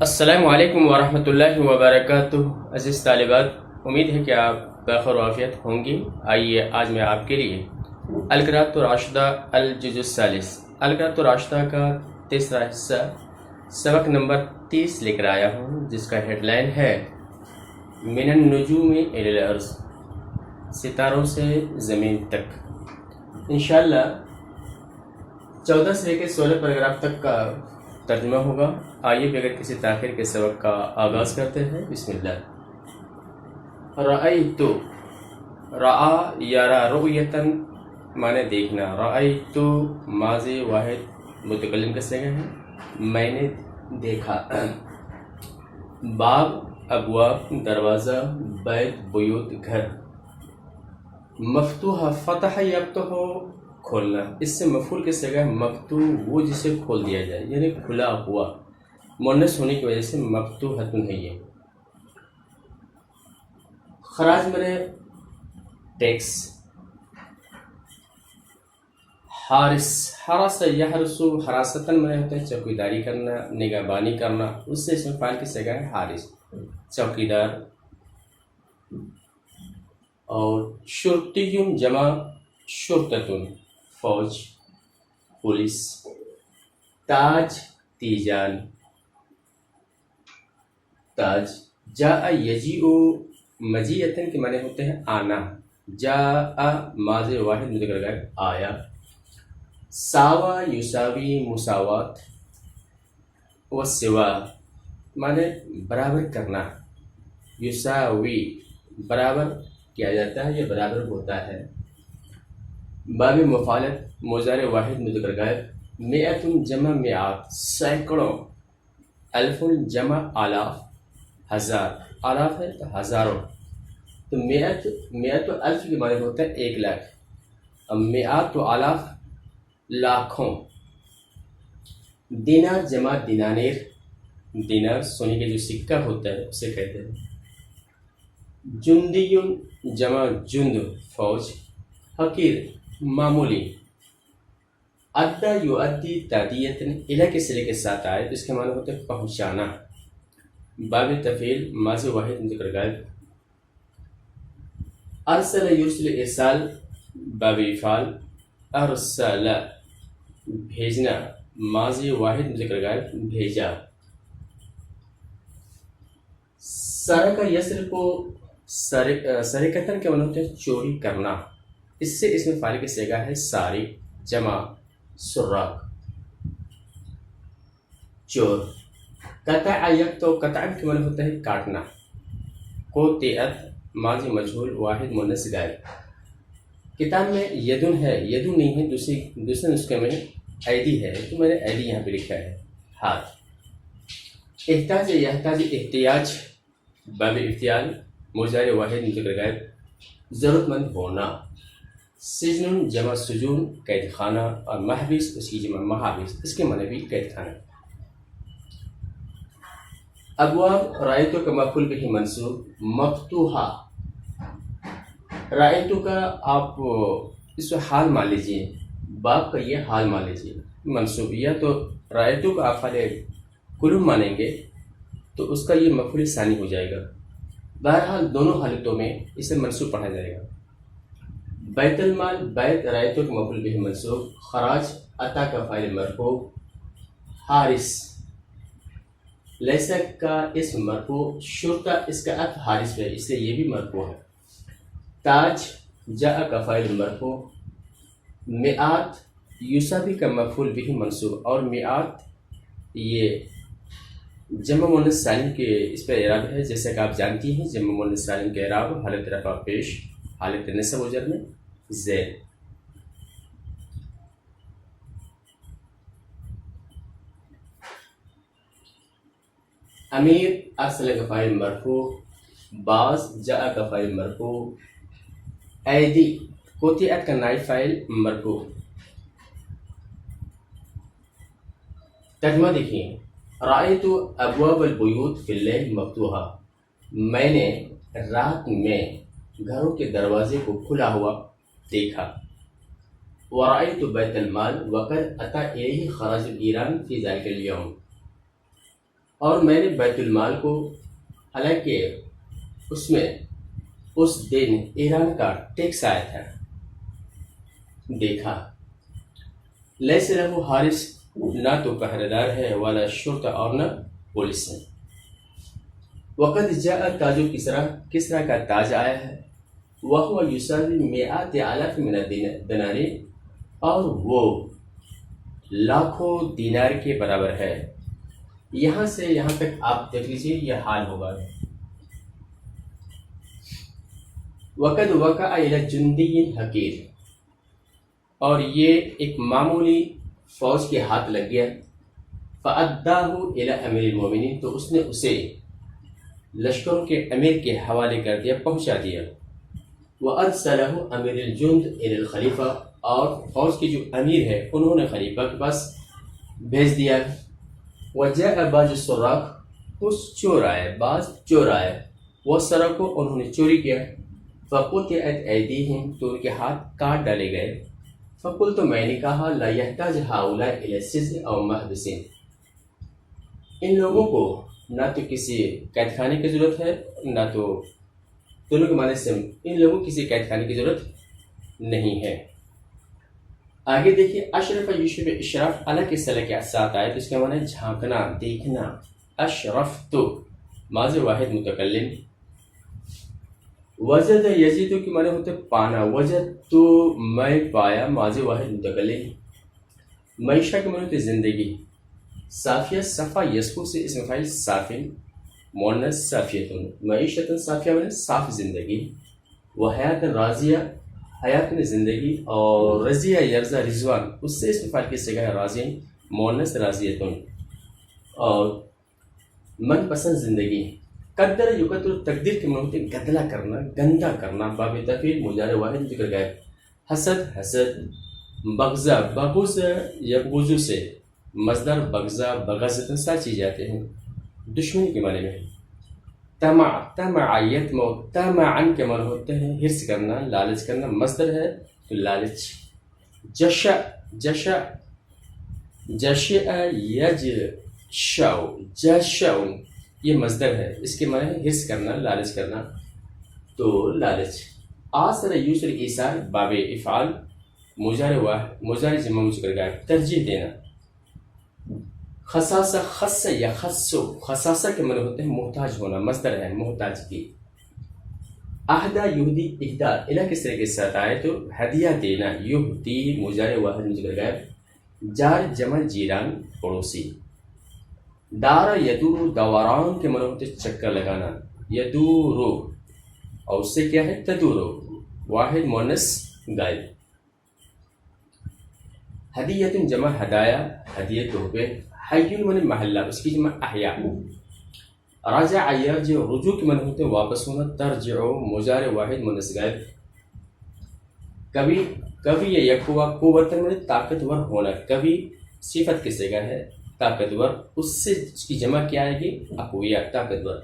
السلام علیکم ورحمۃ اللہ وبرکاتہ۔ عزیز طالبات، امید ہے کہ آپ بخیر و عافیت ہوں گی۔ آئیے آج میں آپ کے لیے القراءۃ الراشدہ الجزء الثالث القراءۃ الراشدہ کا تیسرا حصہ سبق نمبر 30 لے کر آیا ہوں، جس کا ہیڈ لائن ہے من النجوم الی الارض، ستاروں سے زمین تک۔ انشاءاللہ 14 سے لے کے 16 پیراگراف تک کا ترجمہ ہوگا۔ آئیے بغیر کسی تاخیر کے سبق کا آغاز کرتے ہیں۔ بسم اللہ۔ رأیتو، رعا یارا رؤیتن معنی دیکھنا، رأیتو ماضی واحد متکلم کا صیغہ ہے، میں نے دیکھا۔ باب ابواب دروازہ، بیت بیوت گھر۔ مفتوح فتح یفتح کھولنا، اس سے مفعول کے صیغہ مفتوح وہ جسے کھول دیا جائے، یعنی کھلا ہوا، مؤنث ہونے کی وجہ سے مفتوحۃن ہے یہ۔ خراج میں ٹیکس۔ حارس، حرس یحرس حراستن میں ہوتا ہے چوکیداری کرنا، نگہبانی کرنا، اس سے اس میں فاعل کی صیغہ ہے حارس، چوکیدار۔ اور شرطی جمع شرطتن فوج، پولیس۔ تاج تیجان، تاج۔ جاء یجیء مجیئتن کے معنی ہوتے ہیں آنا، جاء ماضی واحد مذکر غائب آیا۔ ساوا یساوی مساوات، والسوا معنی برابر کرنا، یساوی برابر کیا جاتا ہے یا برابر ہوتا ہے۔ باب مفعلت مضارع واحد مذکر غائب۔ مئۃ جمع مئات، سینکڑوں۔ الف جمع آلاف، ہزار، آلاف ہے تو ہزاروں، تو مئۃ الف کے معنی ہوتا ہے 1 لاکھ، اب مئات و آلاف لاکھوں۔ دینار جمع دینانیر، دینار سونے کا جو سکہ ہوتا ہے اسے کہتے ہیں۔ جندی جمع جند فوج، حقیر معمولی۔ ادا یؤدی تادیتن، الہ کے صلے کے ساتھ آئے تو اس کے معنی ہوتا ہے پہنچانا۔ باب تفعیل ماضی واحد مذکر غائب۔ ارسل یرسل ارسال باب افعال۔ ارسل بھیجنا، ماضی واحد مذکر غائب بھیجا۔ سرق یسرق سرقتن کے معنی ہوتے ہیں چوری کرنا، اس سے اس میں فاعل کی صیغہ ہے سارق جمع سراق، چور۔ قطع یقطع، قطع کے معنی ہوتا ہے کاٹنا۔ قطعت ماضی مجہول واحد مؤنث غائب۔ کتاب میں یدن ہے، یدن نہیں ہے، دوسرے نسخے میں ایدی ہے، تو میں نے ایدی یہاں پہ لکھا ہے، ہاتھ۔ احتاج یحتاج احتیاج، باب افتیال مضارع واحد مذکر غائب، ضرورت مند ہونا۔ سجن جمع سجون قید خانہ، اور محبس اس کی جمع محابس، اس کے معنی بھی قید خانہ۔ ابواب رأیتو کا مفعول بہ منصوب، مفتوحہ۔ رأیتو کا آپ اس کو حال مان لیجئے، باب کا یہ حال مان لیجئے منصوب، یا تو رأیتو کا آپ حال کلم مانیں گے تو اس کا یہ مفعول ثانی ہو جائے گا۔ بہرحال دونوں حالتوں میں اسے منصوب پڑھا جائے گا۔ بیت المال، بیت رأیتو کا مفعول بہ منصوب، خراج عطا کا فاعل مرفوع، حارس لیسا کا اسم مرفوع، شرطہ اس کا عطف حارس پہ اس لیے یہ بھی مرفوع ہے۔ تاج جاء کا فاعل مرفوع۔ مئات یساوی کا مفعول بہ منصوب، اور مئات یہ جمع مؤنث سالم کے اس پہ اعراب ہے، جیسا کہ آپ جانتی ہیں جمع مؤنث سالم کے اعراب حالت رفع پیش، حالت نصب و جر میں زید۔ امیر ارسل کا فاعل مرفوع، باز جاء کا فاعل مرفوع، ایدی قطعت کا نائب فاعل مرفوع۔ ترجمہ دیکھیں۔ رأیت ابواب البیوت فی اللیل مفتوحہ، میں نے رات میں گھروں کے دروازے کو کھلا ہوا دیکھا۔ ورأيت بيت المال وقد أتى إليه خراج الإيران في ذلك اليوم. اور میں نے بیت المال کو، حالانکہ اس میں اس دن ایران کا ٹیکس آیا تھا، دیکھا، لیس لہو حارس، نہ تو پہرے دار ہے، والا شرطہ اور نہ پولیس ہے۔ وقد جاء تاج کسرا، کسرا کا تاج آیا ہے، وہو یساوی مئات آلاف من الدنانیر، اور وہ لاکھوں دینار کے برابر ہے۔ یہاں سے یہاں تک آپ دیکھ لیجیے، یہ حال ہوگا۔ وقد وقع الی جندی حقیر، اور یہ ایک معمولی فوج کے ہاتھ لگ گیا۔ فأداہ الی امیر المومنین، تو اس نے اسے لشکروں کے امیر کے حوالے کر دیا، پہنچا دیا۔ وَأَرْسَلَهُ امیر الجند الی الخلیفہ، اور فوج کے جو امیر ہے انہوں نے خلیفہ کے پاس بھیج دیا۔ وَجَاءَ بَعْضُ السُّرَّاقِ، کچھ چور آئے، بعض چور آئے، وَسَرَقُوا، انہوں نے چوری کیا۔ فَقُطِعَتْ أَيْدِيهِمْ، تو ان کے ہاتھ کاٹ ڈالے گئے۔ فَقُلْتُ، میں نے کہا، لَا يَحْتَاجُ هَؤُلَاءِ إِلَى السِّجْنِ أَوْ مَحْبَسٍ، ان لوگوں کو نہ تو کسی قید خانے کی ضرورت ہے، نہ تو دونوں کے معنی سے ان لوگوں کو کسی قید خانے کی ضرورت نہیں ہے۔ آگے دیکھیے، اشرف یوشف، اشراف اللہ کے صلاح کے ساتھ آئے تو اس کا معنی ہے جھانکنا، دیکھنا۔ اشرف تو ماضی واحد متکلم۔ وجد یزید کے معنی ہوتے پانا، وجد تو میں پایا، ماضی واحد متکلم۔ معیشہ کے معنی ہوتے زندگی۔ صافیہ، صفا یسفو سے اسم فاعل صافن، مؤنث صافیتن، معیشتن صافیہ میں صاف زندگی۔ وحیات راضیہ، حیات میں زندگی، اور رضیہ یرضا رضوان، اس سے اسم فاعل کی صیغہ ہے راضین، مؤنث راضیتن، اور من پسند زندگی۔ قدر یقدر، تقدیر کے معنی ہوتے گدلا کرنا، گندا کرنا، باب تفعیل مضارع واحد ذکر گئے۔ حسد، حسد۔ بغضا، بغض یبغض سے مصدر بغضا، بغضتاً ساری چیزیں آتے ہیں دشمنی کے معنی میں۔ طمع، طمع یطمع، طمعاً کے معنی ہوتے ہیں حرص کرنا، لالچ کرنا، مصدر ہے تو لالچ۔ جشع، جشع، جشع یجشع، جشع، یہ مصدر ہے، اس کے معنی ہے حرص کرنا، لالچ کرنا، تو لالچ۔ آثر یسر، ایثار باب افعال، مضارع واحد، مضارع جمع مذکر غائب، ترجیح دینا۔ خصاصہ، خص یا خصو، خصاصہ کے معنی ہوتے ہیں محتاج ہونا، مصدر ہے محتاج کی۔ اہدا یہدی، اہدا الہ کس طرح کے ساتھ آئے تو ہدیہ دینا، یہدی مضارع واحد مذکر غائب، جار جمع جیران، پڑوسی۔ دارا یدور، دوران کے معنی ہوتے چکر لگانا، یدورو، اور اس سے کیا ہے تدورو، واحد مؤنث غائب۔ ہدیۃ جمع ہدایہ، ہدیہ تحفے۔ حی من محلہ، اس کی جمع احیا۔ راجع یرجع، رجوع کے معنی ہوتے واپس ہونا، ترجع مضارع واحد مؤنث غائب۔ کبھی، کبھی یا یقوا، قوتاً من طاقتور ہونا، کبھی صفت کی صیغہ ہے طاقتور، اس سے اس کی جمع کیا آئے گی اقویاء، طاقتور۔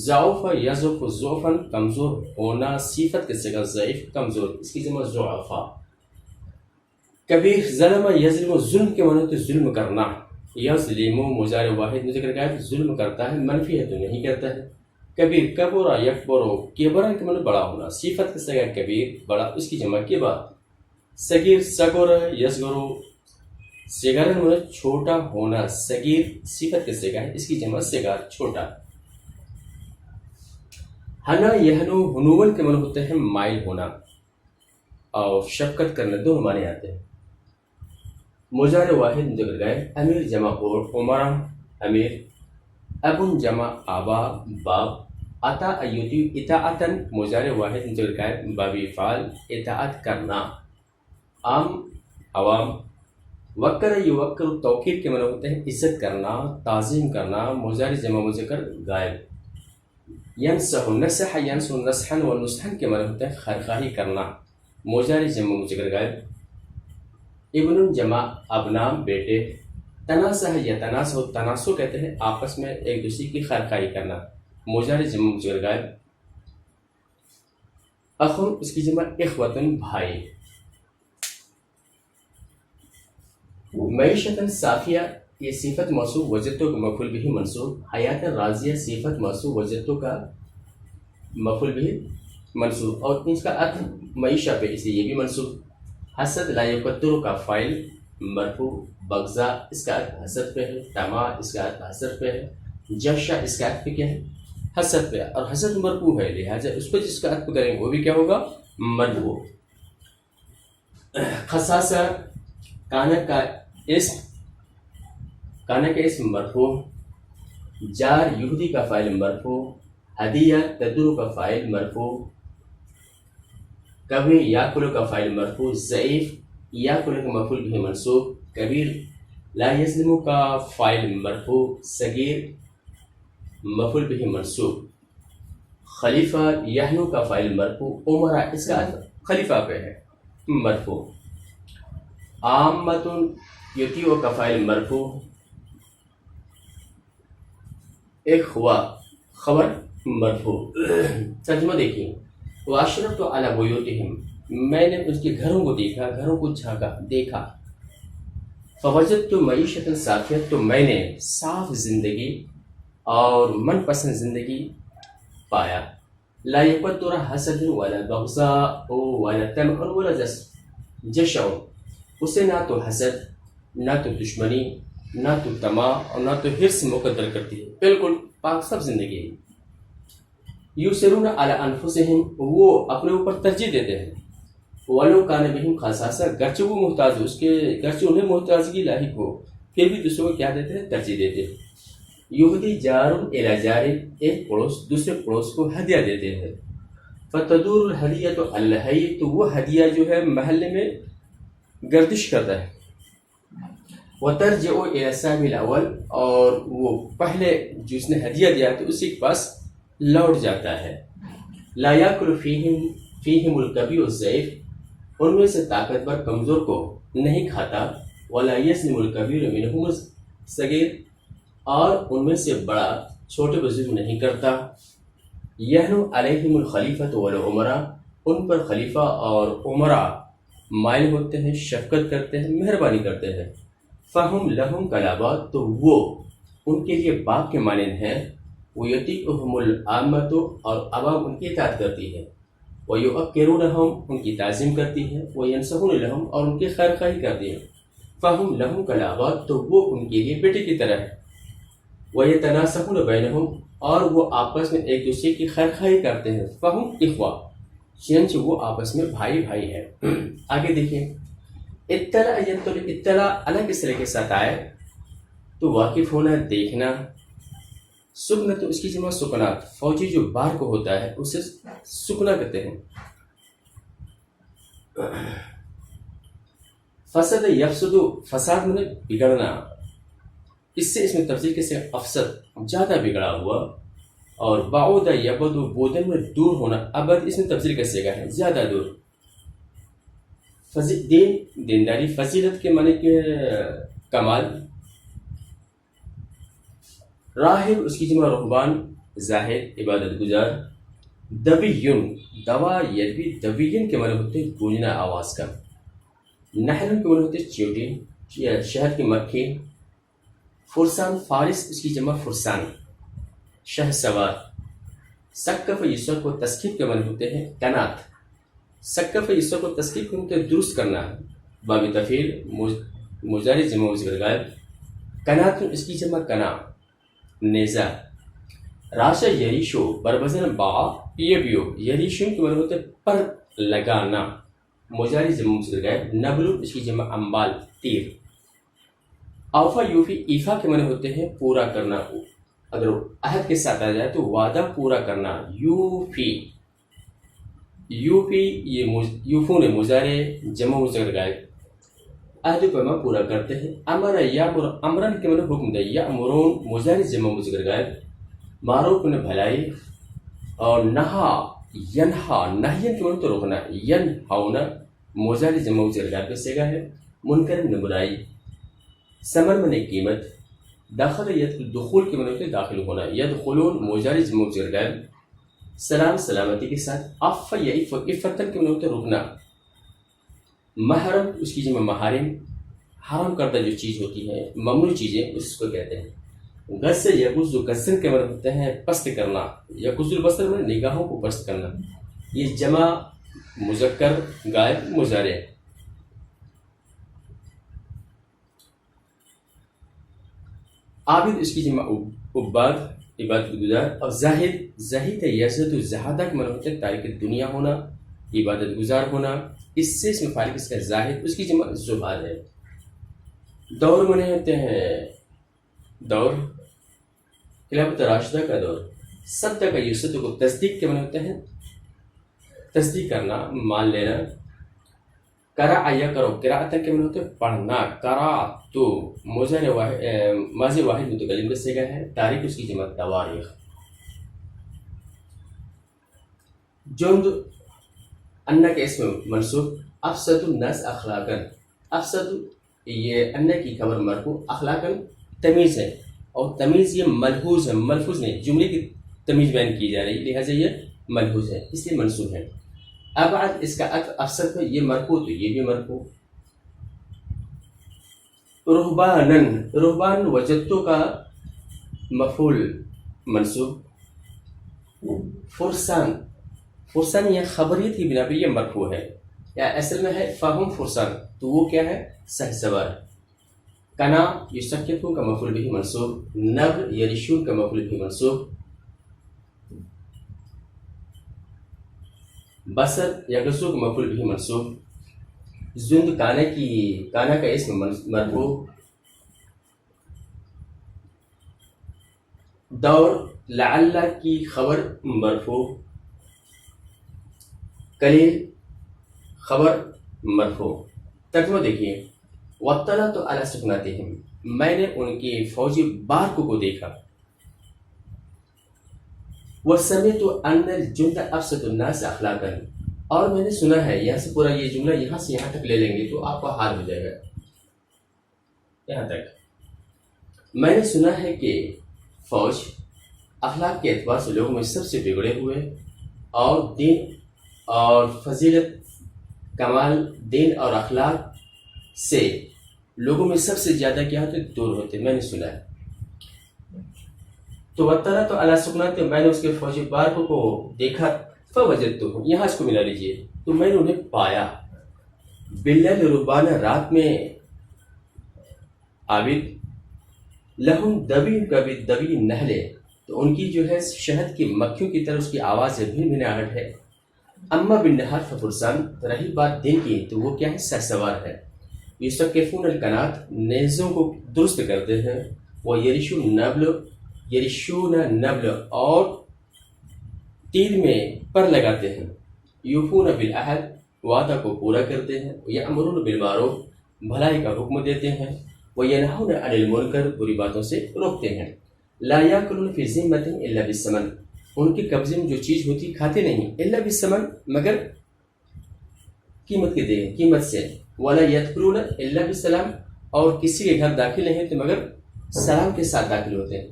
ضعف یضعف، ضعفاً کمزور ہونا، صفت کی صیغہ ضعیف، کمزور، اس کی جمع ضعفاء۔ کبھی ظلم یظلم، ظلم کے معنی ہوتے ظلم کرنا، یظلم مضارع واحد مذکر غائب، ظلم کرتا ہے، منفی ہے تو نہیں کرتا ہے۔ کبیر، کبر یکبر، کبر کے معنی بڑا ہونا، صفت کی صیغہ کبیر، بڑا، اس کی جمع کبار۔ صغیر، صغر یصغر، صغر معنی چھوٹا ہونا، صغیر صفت کی صیغہ ہے، اس کی جمع صغار، چھوٹا۔ حنا یحنو، حنون کے معنی ہوتے ہیں مائل ہونا اور شفقت کرنا، دونوں معنی آتے ہیں۔ مضارع واحد مذکر غائب، امیر جمع عمرہ، امیر۔ ابن جمع آبا، باپ۔ عطا ایوتی، اطاعتاً مضارع واحد مذکر غائب، باب افعال، اطاعت کرنا، عام، عوام۔ وقر یوقر، توقیر کے معنی ہوتے ہیں عزت کرنا، تعظیم کرنا، مضارع جمع مذکر غائب۔ ینصح، نصح ینصح، نصحا و نصحا کے معنی ہوتے ہیں خیرخواہی کرنا، مضارع جمع مذکر غائب۔ ابن جمع ابنا، بیٹے۔ تناصح یا تناسح، تناسح کہتے ہیں آپس میں ایک دوسرے کی خیرخواہی کرنا، مضارع جمع مذکر غائب۔ اخن، اس کی جمع اخوتن، بھائی۔ معیشتاً صافیہ، یہ صفت موصوف وجدتو کا مفعول بھی منصوب، حیات راضیہ صفت موصوف وجدتو کا مفعول بھی منصوب، اور اس کا عطف معیشہ پہ اس لیے یہ بھی منصوب۔ حسد لا یقدر کا فاعل مرفوع، بغضا اس کا عطف حسد پہ ہے، طمع اس کا عطف حسد پہ ہے، جشع اس کا عطف کیا ہے؟ حسد پہ، اور حسد مرفوع ہے لہٰذا اس پہ جس کا عطف کریں وہ بھی کیا ہوگا؟ مرفوع۔ خصاصہ کانا کا اسم مرفوع، جار یہودی کا فاعل مرفوع، ہدیہ تدور کا فاعل مرفوع، کبھی یاکلو کا فاعل مرفوع، ضعیف یاکلو کا مفعول بھی منصوب، کبیر لا یظلم کا فاعل مرفوع، صغیر مفعول بھی منصوب، خلیفہ یحنو کا فاعل مرفوع، عمرہ اس کا خلیفہ پہ ہے مرفوع، عامۃ یطیع کا فاعل مرفوع، اخوہ خبر مرفوع۔ ترجمہ دیکھیں، واشرفت علی بیوتہم، میں نے اس کے گھروں کو دیکھا، گھروں کو جھانکا دیکھا، فوجدت معیشۃ صافیہ، تو میں نے صاف زندگی اور من پسند زندگی پایا، لا یقدر حسد ولا بغضاء ولا طمع ولا جشع، اسے نہ تو حسد، نہ تو دشمنی، نہ تو طمع اور نہ تو حرص مقدر کرتی ہے، بالکل پاک سب زندگی ہے۔ یؤثرون علی انفسہم، وہ اپنے اوپر ترجیح دیتے ہیں، ولو کان بہم خصاصہ، گرچہ وہ محتاج ہو، گرچہ انہیں محتاجگی لاحق ہو، پھر بھی دوسروں کو کیا دیتے ہیں؟ ترجیح دیتے ہیں۔ یہدی جار الی جار، ایک پڑوس دوسرے پڑوس کو ہدیہ دیتے ہیں، فتدور الہدیۃ علی الحی، تو وہ ہدیہ جو ہے محلے میں گردش کرتا ہے، وترجع الی صاحب الاول، اور وہ پہلے جو اس نے ہدیہ دیا تو اسی کے پاس لوٹ جاتا ہے، لا یاکل فیہم الکبیر الضعیف، ان میں سے طاقتور کمزور کو نہیں کھاتا، ولا یظلم الکبیر منہم الصغیر، اور ان میں سے بڑا چھوٹے کو ظلم نہیں کرتا، یحنو علیہم الخلیفۃ والامراء، ان پر خلیفہ اور عمراء مائل ہوتے ہیں، شفقت کرتے ہیں، مہربانی کرتے ہیں، فہم لہم کالآباء، تو وہ ان کے لیے باپ کے مانند ہیں، ویطیعہم العامۃ، اور عوام ان کی اطاعت کرتی ہے، ویؤقرونہم، ان کی تعظیم کرتی ہے، وینصحون لہم، اور ان کی خیر خواہی کرتی ہے، فہم لہم کالآباء، تو وہ ان کے لیے بیٹے کی طرح ہے، ویتناصحون بینہم، اور وہ آپس میں ایک دوسرے کی خیر خواہی کرتے ہیں، فہم اخوہ، چنانچہ وہ آپس میں بھائی بھائی ہیں۔ آگے دیکھیں، اطلاع الگ اس طرح کے ساتھ آئے تو واقف ہونا، دیکھنا، سکنا تو اس کی جمع سکنات، فوجی جو بار کو ہوتا ہے اسے سکنا کہتے ہیں۔ فسد یفسد، فساد میں بگڑنا، اس سے اس میں تفصیل کے سے افسد زیادہ بگڑا ہوا، اور بعود یبعد بودن میں دور ہونا، ابد اس میں تفصیل کا صیغہ ہے زیادہ دور۔ دینداری، فضیلت کے معنی کے کمال، راہب اس کی جمع رہبان، زاہد عبادت گزار، دبیون، دوا یدوی، دبیون کے معنی ہوتے ہیں گونجنا آواز کا، نحل کے معنی ہوتے ہیں چیوٹی، شہد کی مکھی، فرسان فارس اس کی جمع فرسان، شہ سوار، سقف یسر کو تسکیب کے معنی ہوتے ہیں کنات، سقف یسر کو تسکیب کے ہوتے ہیں درست کرنا، باب تفعیل مضارع جمع مذکر غائب، کنات اس کی جمع کنا، نیزہ، راشا یریشو بربزن با پیبیو، یریشو کے معنی ہوتے ہیں پر لگانا، مضارع جمع مذکر غائب، نبل اس کی جمع امبال، تیر، اوفا یوفی، ایفا کے معنی ہوتے ہیں پورا کرنا، اگر عہد کے ساتھ آ جائے تو وعدہ پورا کرنا، یوفی، یوفی یہ یوفون مضارع جمع مذکر غائب، عہد پیما پورا کرتے ہیں، امر یامر، امرن کے معنی حکم دے، یامرون مضارع جمع مذکر غائب، معروف میں بھلائی، اور نہا ینہا، نہین کے معنی تو روکنا، ینہونا مضارع جمع مذکر غائب کا صیغہ ہے، منکر میں برائی، ثمن میں قیمت، داخل یدخل، دخول کے معنی ہوتے ہیں داخل ہونا، یدخلون مضارع جمع مذکر غائب، سلام سلامتی کے ساتھ، عف یعف، عفتن کے معنی ہوتے ہیں رکنا، محرم اس کی جمع محارم، حرام کردہ جو چیز ہوتی ہے، ممنوع چیزیں، اس کو کہتے ہیں۔ غص یغض غصن کے معنی ہوتے ہیں پست کرنا، یغض البصر میں نگاہوں کو پست کرنا۔ یہ جمع مذکر غائب مضارع۔ عابد اس کی جمع عباد، عبادت گزار، اور زاہد، زاہد یزہد زہادہ کے معنی ہوتے ہیں تارک دنیا ہونا، عبادت گزار ہونا۔ اس سے اس میں فارغ اس کا زاہد، اس کی جمع زہاد ہے۔ دور منے ہوتے ہیں دور، خلافت راشدہ کا دور۔ صدق کا یصدق کو تصدیق کے معنی ہوتے ہیں تصدیق کرنا، مان لینا۔ قرأ یا کرو، قراءت کے معنی ہوتے ہیں پڑھنا، قرأت ماضی واحد متکلم کا صیغہ ہے، تاریخ اس کی جمع تواریخ۔ جند انا کے اسم منصوب، افسد الناس اخلاقا، افسد یہ انا کی خبر مرفوع، اخلاقا تمیز ہے، اور تمیز یہ ملحوظ ہے، ملفوظ نہیں، جملے کی تمیز بیان کی جا رہی ہے، لہٰذا یہ ملحوظ ہے، اس لیے منصوب ہے۔ ابعد اس کا افسد ہے، یہ مرفوع تو یہ بھی مرفوع۔ رہبانن، رہبان وجدتو کا مفعول منصوب۔ فرسان، فرسان یہ خبریت کی بنا پر یہ مرفوع ہے، یا اصل میں ہے فہم فرسان، تو وہ کیا ہے؟ سہ سوار۔ کنا یسکتون کا مفعول بھی منصوب، نبل یرشون کا مفعول بھی منصوب۔ بصر یغزو کا مفعول بھی منصوب۔ زند کانا کا اسم مرفوع۔ دور لعل کی خبر مرفوع۔ قلیل خبر مرفوع۔ ترجمہ دیکھیے، وَاطَّلَعْتُ عَلَىٰ سُكْنَاتِهِمْ، میں نے ان کی فوجی بارکوں کو دیکھا۔ وَسَمِعْتُ أَنَّ الْجُنْدَ أَفْسَدُ النَّاسِ أَخْلَاقًا، اور میں نے سنا ہے، یہاں سے پورا یہ جملہ یہاں سے یہاں تک لے لیں گے تو آپ کا حال ہو جائے گا، یہاں تک۔ میں نے سنا ہے کہ فوج اخلاق کے اعتبار سے لوگوں میں سب سے بگڑے ہوئے، اور دین اور فضیلت، کمال دین اور اخلاق سے لوگوں میں سب سے زیادہ کیا ہوتے؟ دور ہوتے، میں نے سنا ہے۔ تو وَاطَّلَعْتُ عَلَىٰ سُكْنَاتِهِمْ، میں نے اس کے فوجی بارکوں کو دیکھا، فَوَجَدْتُهُمْ، یہاں اس کو ملا لیجیے، تو میں نے انہیں پایا۔ بِاللَّيْلِ رُبَّانَ، رات میں عابد، لَهُمْ دَبِيٌّ كَبِالدَّبِيِ النَّحْلِ، تو ان کی جو ہے شہد کی مکھیوں کی طرح اس کی آواز ہے، بھنبھناہٹ ہے۔ اما بالنہار ففرسان، رہی بات دن کی تو وہ کیا ہے؟ سہ سوار ہے۔ یسکفون القنات، نیزوں کو درست کرتے ہیں۔ وہ یرشون نبل، اور تیر میں پر لگاتے ہیں۔ یوفون بالعہد، وعدہ کو پورا کرتے ہیں۔ یأمرون بالمعروف، بھلائی کا حکم دیتے ہیں۔ وینہون عن المنکر، بری باتوں سے روکتے ہیں۔ لا یاکلون فی ذمۃ الا بالثمن، ان کے قبضے میں جو چیز ہوتی کھاتے نہیں، الا بالثمن، مگر قیمت سے۔ ولا یدخلون الا بالسلام، اور کسی کے گھر داخل نہیں ہوتے مگر سلام کے ساتھ داخل ہوتے ہیں۔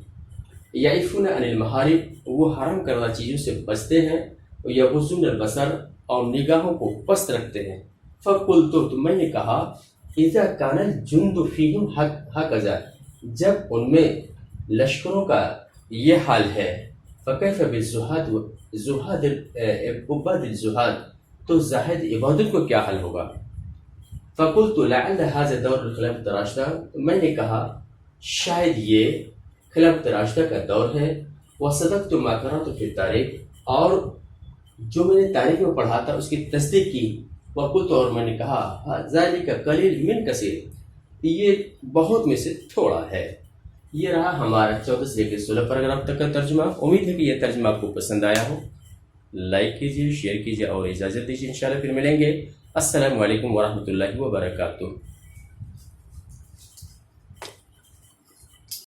یعفون عن المحارم، وہ حرام کردہ چیزوں سے بچتے ہیں۔ یغضون البصر، اور نگاہوں کو پست رکھتے ہیں۔ فقلت، تو میں نے کہا، اذا کان الجند فیہم ہکذا، جب ان میں لشکروں کا یہ حال ہے، فکیف بالزہاد عباد الزہاد، تو زاہد عبادت کو کیا حل ہوگا؟ فقلت لعل هذا دور الخلافۃ الراشدہ، میں نے کہا شاید یہ خلافت راشدہ کا دور ہے۔ وصدقت ما قرأت فی التاریخ، اور جو میں نے تاریخ میں پڑھا تھا اس کی تصدیق کی۔ وقلت، اور میں نے کہا ذالک قلیل من کثیر، یہ بہت میں سے تھوڑا ہے۔ یہ رہا ہمارا 14 سے لے کے 16 پیراگراف تک کا ترجمہ۔ امید ہے کہ یہ ترجمہ آپ کو پسند آیا ہو۔ لائک کیجیے، شیئر کیجیے، اور اجازت دیجیے، انشاءاللہ پھر ملیں گے۔ السلام علیکم ورحمۃ اللہ وبرکاتہ۔